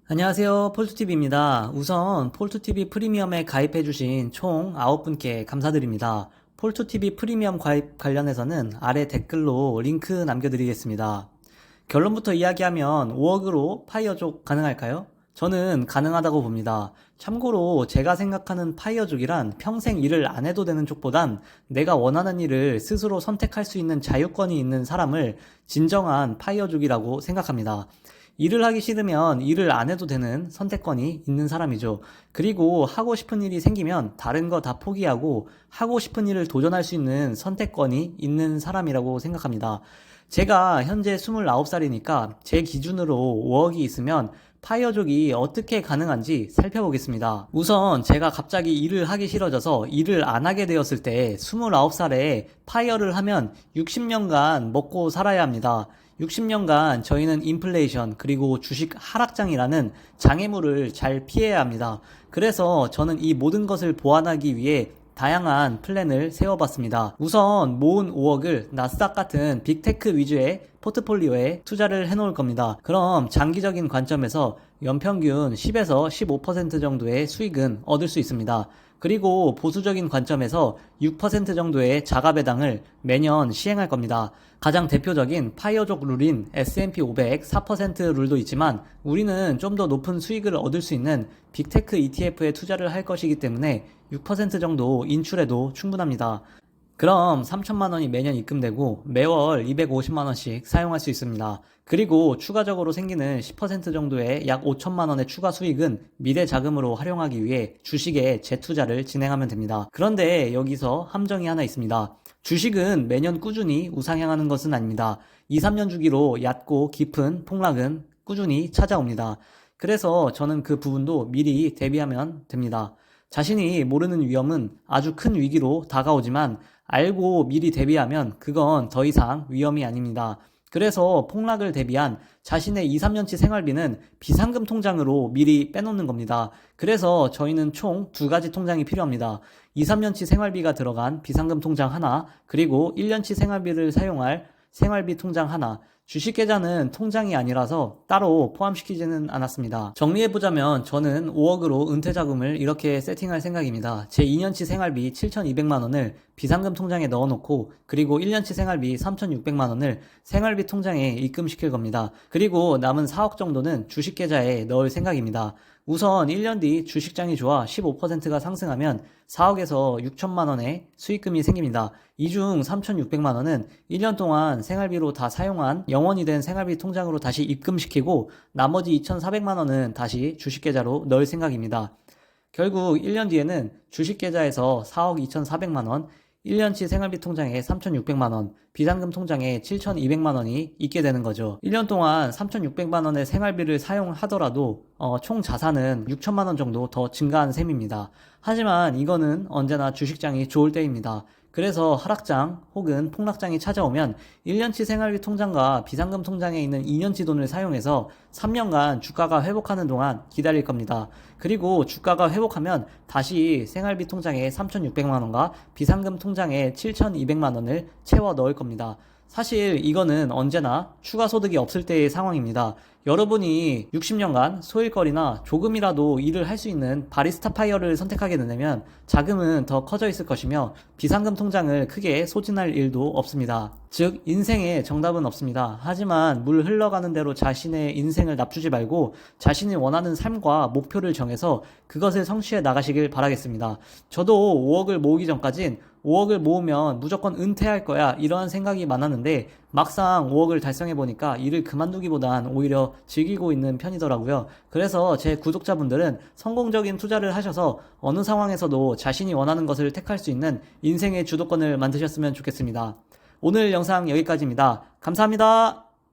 안녕하세요. 폴투TV입니다. 우선 폴투TV 프리미엄에 가입해주신 총 9분께 감사드립니다. 폴투TV 프리미엄 가입 관련해서는 아래 댓글로 링크 남겨드리겠습니다. 결론부터 이야기하면 5억으로 파이어족 가능할까요? 저는 가능하다고 봅니다. 참고로 제가 생각하는 파이어족이란 평생 일을 안 해도 되는 쪽보단 내가 원하는 일을 스스로 선택할 수 있는 자유권이 있는 사람을 진정한 파이어족이라고 생각합니다. 일을 하기 싫으면 일을 안 해도 되는 선택권이 있는 사람이죠. 그리고 하고 싶은 일이 생기면 다른 거 다 포기하고 하고 싶은 일을 도전할 수 있는 선택권이 있는 사람이라고 생각합니다. 제가 현재 29살이니까 제 기준으로 5억이 있으면 파이어족이 어떻게 가능한지 살펴보겠습니다. 우선 제가 갑자기 일을 하기 싫어져서 일을 안 하게 되었을 때 29살에 파이어를 하면 60년간 먹고 살아야 합니다. 60년간 저희는 인플레이션 그리고 주식 하락장이라는 장애물을 잘 피해야 합니다. 그래서 저는 이 모든 것을 보완하기 위해 다양한 플랜을 세워봤습니다. 우선 모은 5억을 나스닥 같은 빅테크 위주의 포트폴리오에 투자를 해놓을 겁니다. 그럼 장기적인 관점에서 연평균 10에서 15% 정도의 수익은 얻을 수 있습니다. 그리고 보수적인 관점에서 6% 정도의 자가 배당을 매년 시행할 겁니다. 가장 대표적인 파이어족 룰인 S&P 500 4% 룰도 있지만 우리는 좀 더 높은 수익을 얻을 수 있는 빅테크 ETF에 투자를 할 것이기 때문에 6% 정도 인출해도 충분합니다. 그럼 3천만 원이 매년 입금되고 매월 250만 원씩 사용할 수 있습니다. 그리고 추가적으로 생기는 10% 정도의 약 5천만 원의 추가 수익은 미래 자금으로 활용하기 위해 주식에 재투자를 진행하면 됩니다. 그런데 여기서 함정이 하나 있습니다. 주식은 매년 꾸준히 우상향하는 것은 아닙니다. 2, 3년 주기로 얕고 깊은 폭락은 꾸준히 찾아옵니다. 그래서 저는 그 부분도 미리 대비하면 됩니다. 자신이 모르는 위험은 아주 큰 위기로 다가오지만 알고 미리 대비하면 그건 더 이상 위험이 아닙니다. 그래서 폭락을 대비한 자신의 2, 3년치 생활비는 비상금 통장으로 미리 빼놓는 겁니다. 그래서 저희는 총 2가지 통장이 필요합니다. 2, 3년치 생활비가 들어간 비상금 통장 하나, 그리고 1년치 생활비를 사용할 생활비 통장 하나. 주식계좌는 통장이 아니라서 따로 포함시키지는 않았습니다. 정리해보자면 저는 5억으로 은퇴자금을 이렇게 세팅할 생각입니다. 제 2년치 생활비 7,200만원을 비상금 통장에 넣어놓고 그리고 1년치 생활비 3,600만원을 생활비 통장에 입금시킬 겁니다. 그리고 남은 4억 정도는 주식계좌에 넣을 생각입니다. 우선 1년 뒤 주식장이 좋아 15%가 상승하면 4억에서 6천만원의 수익금이 생깁니다. 이 중 3,600만원은 1년 동안 생활비로 다 사용한 영원이 된 생활비 통장으로 다시 입금시키고 나머지 2,400만원은 다시 주식계좌로 넣을 생각입니다. 결국 1년 뒤에는 주식계좌에서 4억 2,400만원, 1년치 생활비 통장에 3,600만원, 비상금 통장에 7,200만원이 있게 되는 거죠. 1년 동안 3,600만원의 생활비를 사용하더라도 총 자산은 6천만원 정도 더 증가한 셈입니다. 하지만 이거는 언제나 주식장이 좋을 때입니다. 그래서 하락장 혹은 폭락장이 찾아오면 1년치 생활비 통장과 비상금 통장에 있는 2년치 돈을 사용해서 3년간 주가가 회복하는 동안 기다릴 겁니다. 그리고 주가가 회복하면 다시 생활비 통장에 3,600만원과 비상금 통장에 7,200만원을 채워 넣을 겁니다. 사실 이거는 언제나 추가 소득이 없을 때의 상황입니다. 여러분이 60년간 소일거리나 조금이라도 일을 할 수 있는 바리스타 파이어를 선택하게 된다면 자금은 더 커져 있을 것이며 비상금 통장을 크게 소진할 일도 없습니다. 즉 인생에 정답은 없습니다. 하지만 물 흘러가는 대로 자신의 인생을 납주지 말고 자신이 원하는 삶과 목표를 정해서 그것을 성취해 나가시길 바라겠습니다. 저도 5억을 모으기 전까진 5억을 모으면 무조건 은퇴할 거야 이러한 생각이 많았는데 막상 5억을 달성해보니까 일을 그만두기보단 오히려 즐기고 있는 편이더라고요. 그래서 제 구독자분들은 성공적인 투자를 하셔서 어느 상황에서도 자신이 원하는 것을 택할 수 있는 인생의 주도권을 만드셨으면 좋겠습니다. 오늘 영상 여기까지입니다. 감사합니다.